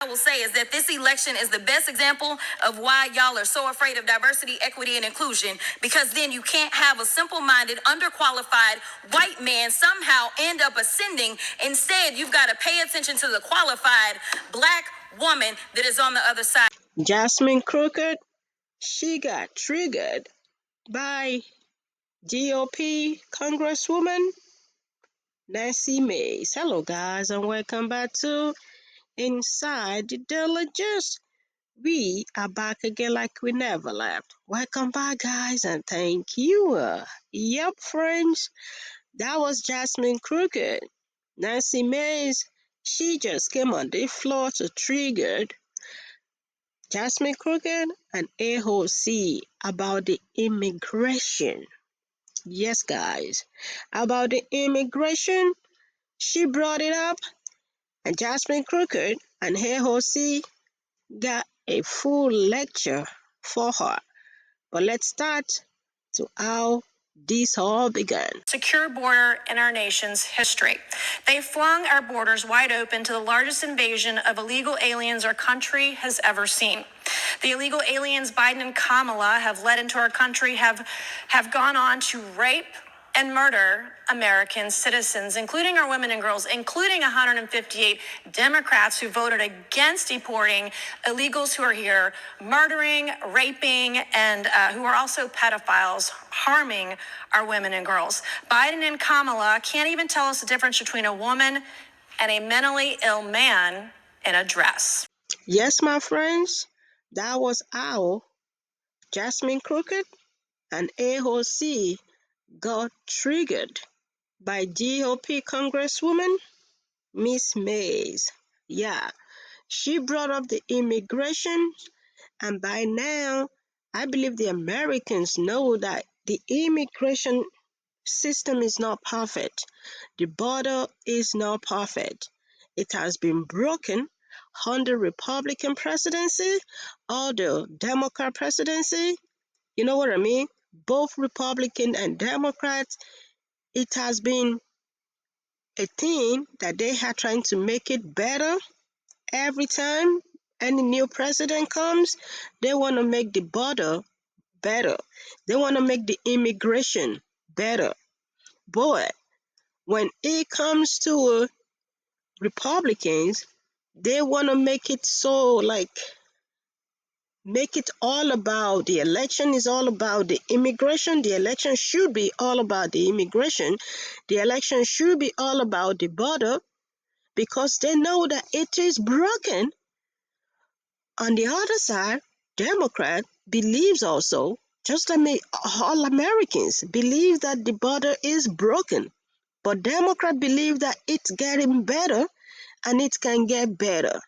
will say is that this election is the best example of why y'all are so afraid of diversity, equity, and inclusion, because then you can't have a simple-minded, underqualified white man somehow end up ascending. Instead, you've got to pay attention to the qualified black woman that is on the other side. Jasmine Crockett, she got triggered by GOP Congresswoman Ms.MICE. Hello, guys, and welcome back to Inside the Daily Gist. We are back again like we never left. Welcome back, guys, and thank you. Yep, friends, that was Jasmine Crockett. Ms.MICE, she just came on the floor to trigger Jasmine Crockett and AOC about the immigration. Yes, guys, about the immigration. She brought it up, and Jasmine Crockett and AOC got a full lecture for her. But let's start to how this all began. Secure border in our nation's history. They flung our borders wide open to the largest invasion of illegal aliens our country has ever seen. The illegal aliens Biden and Kamala have led into our country have gone on to rape and murder American citizens, including our women and girls, including 158 Democrats who voted against deporting illegals who are here, murdering, raping, and who are also pedophiles, harming our women and girls. Biden and Kamala can't even tell us the difference between a woman and a mentally ill man in a dress. Yes, my friends, that was how Jasmine Crockett and AOC got triggered by GOP Congresswoman Ms.MICE. Yeah, she brought up the immigration, and by now, I believe the Americans know that the immigration system is not perfect. The border is not perfect. It has been broken under Republican presidency or the Democrat presidency. You know what I mean? Both Republican and Democrats, it has been a thing that they are trying to make it better. Every time any new president comes, they want to make the border better. They want to make the immigration better. But when it comes to Republicans, they want to make it so make it all about the election is all about the immigration. The election should be all about the immigration. The election should be all about the border, because they know that it is broken. On the other side, Democrat believes also, just like all Americans believe that the border is broken. But Democrat believe that it's getting better and it can get better.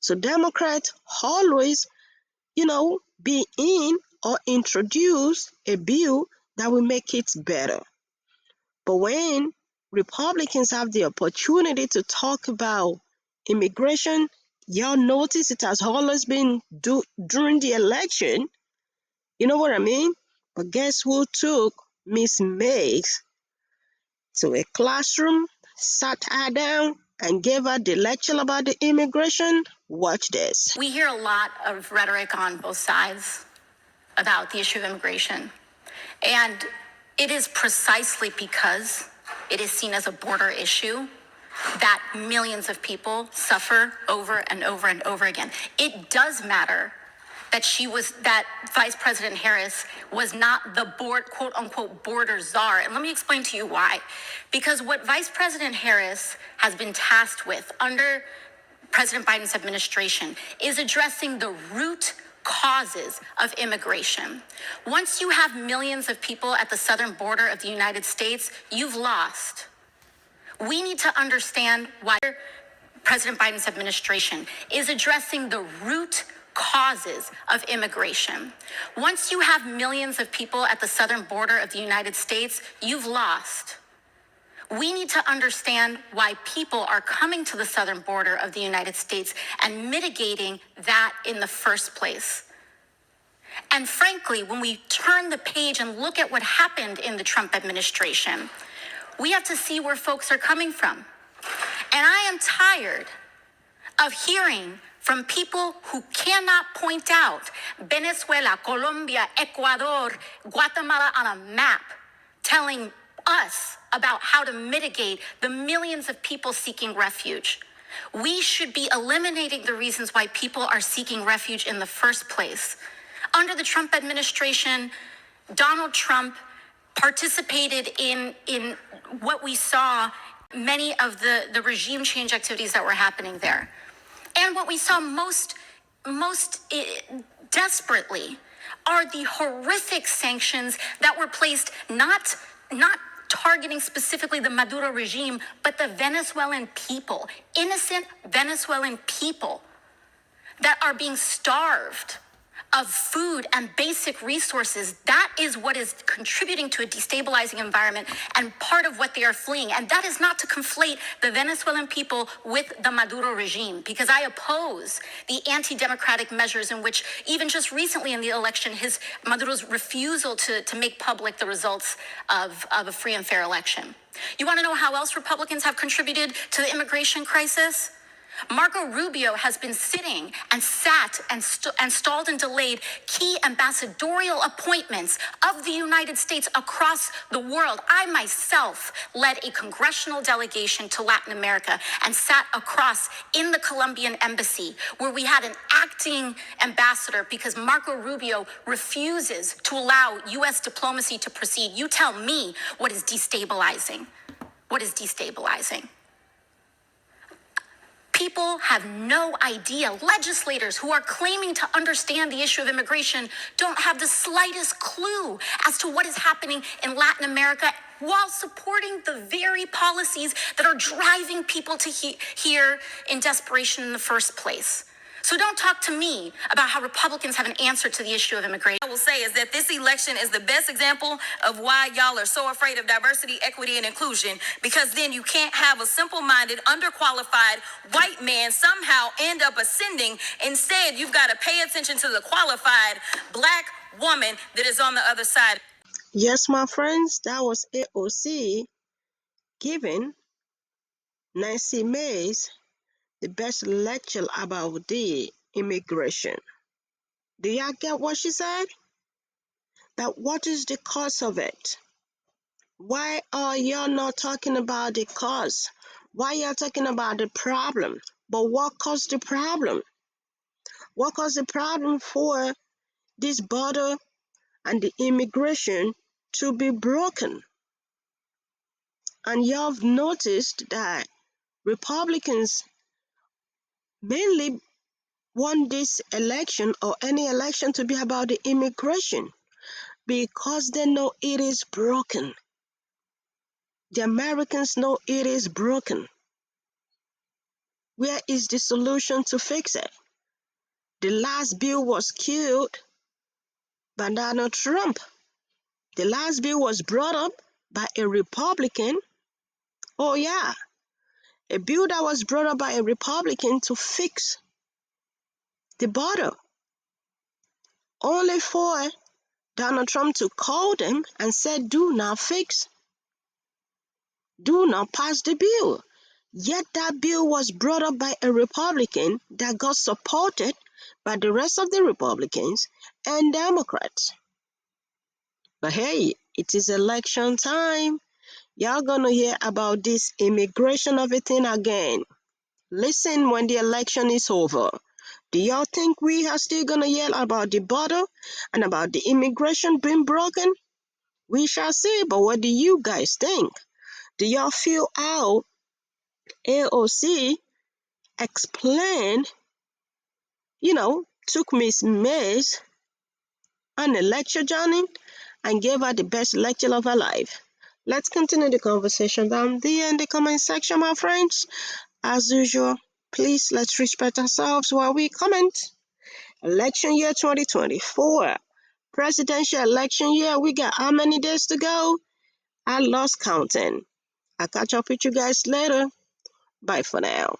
So Democrats always, be in or introduce a bill that will make it better. But when Republicans have the opportunity to talk about immigration, y'all notice it has always been during the election. You know what I mean? But guess who took Ms.MICE to a classroom, sat her down, and gave her the lecture about the immigration? Watch this. We hear a lot of rhetoric on both sides about the issue of immigration. And it is precisely because it is seen as a border issue that millions of people suffer over and over and over again. It does matter that Vice President Harris was not the quote unquote border czar. And let me explain to you why. Because what Vice President Harris has been tasked with under President Biden's administration is addressing the root causes of immigration. Once you have millions of people at the southern border of the United States, you've lost. We need to understand why President Biden's administration is addressing the root causes of immigration. Once you have millions of people at the southern border of the United States, you've lost. We need to understand why people are coming to the southern border of the United States and mitigating that in the first place. And frankly, when we turn the page and look at what happened in the Trump administration, we have to see where folks are coming from. And I am tired of hearing from people who cannot point out Venezuela, Colombia, Ecuador, Guatemala on a map, telling us about how to mitigate the millions of people seeking refuge. We should be eliminating the reasons why people are seeking refuge in the first place. Under the Trump administration, Donald Trump participated in what we saw, many of the regime change activities that were happening there. And what we saw most desperately are the horrific sanctions that were placed, not targeting specifically the Maduro regime, but the Venezuelan people, innocent Venezuelan people that are being starved of food and basic resources. That is what is contributing to a destabilizing environment and part of what they are fleeing. And that is not to conflate the Venezuelan people with the Maduro regime, because I oppose the anti-democratic measures in which, even just recently in the election, Maduro's refusal to make public the results of a free and fair election. You want to know how else Republicans have contributed to the immigration crisis? Marco Rubio has been sitting and sat and stalled and delayed key ambassadorial appointments of the United States across the world. I myself led a congressional delegation to Latin America and sat across in the Colombian embassy, where we had an acting ambassador because Marco Rubio refuses to allow U.S. diplomacy to proceed. You tell me what is destabilizing. What is destabilizing? People have no idea. Legislators who are claiming to understand the issue of immigration don't have the slightest clue as to what is happening in Latin America, while supporting the very policies that are driving people to here in desperation in the first place. So don't talk to me about how Republicans have an answer to the issue of immigration. I will say is that this election is the best example of why y'all are so afraid of diversity, equity, and inclusion, because then you can't have a simple-minded, underqualified white man somehow end up ascending. Instead, you've got to pay attention to the qualified black woman that is on the other side. Yes, my friends, that was AOC giving Ms.MICE the best lecture about the immigration. Do y'all get what she said? That what is the cause of it? Why are y'all not talking about the cause? Why y'all talking about the problem? But what caused the problem? What caused the problem for this border and the immigration to be broken? And y'all have noticed that Republicans mainly want this election or any election to be about the immigration because they know it is broken. The Americans know it is broken. Where is the solution to fix it? The last bill was killed by Donald Trump. The last bill was brought up by a Republican. Oh yeah, a bill that was brought up by a Republican to fix the border, only for Donald Trump to call them and say, do not fix, do not pass the bill. Yet that bill was brought up by a Republican that got supported by the rest of the Republicans and Democrats. But hey, it is election time. Y'all gonna hear about this immigration of a thing again. Listen when the election is over. Do y'all think we are still gonna yell about the border and about the immigration being broken? We shall see, but what do you guys think? Do y'all feel how AOC explained, took Ms.MICE on a lecture journey and gave her the best lecture of her life? Let's continue the conversation down there in the comment section, my friends. As usual, please let's respect ourselves while we comment. Election year 2024. Presidential election year. We got how many days to go? I lost counting. I'll catch up with you guys later. Bye for now.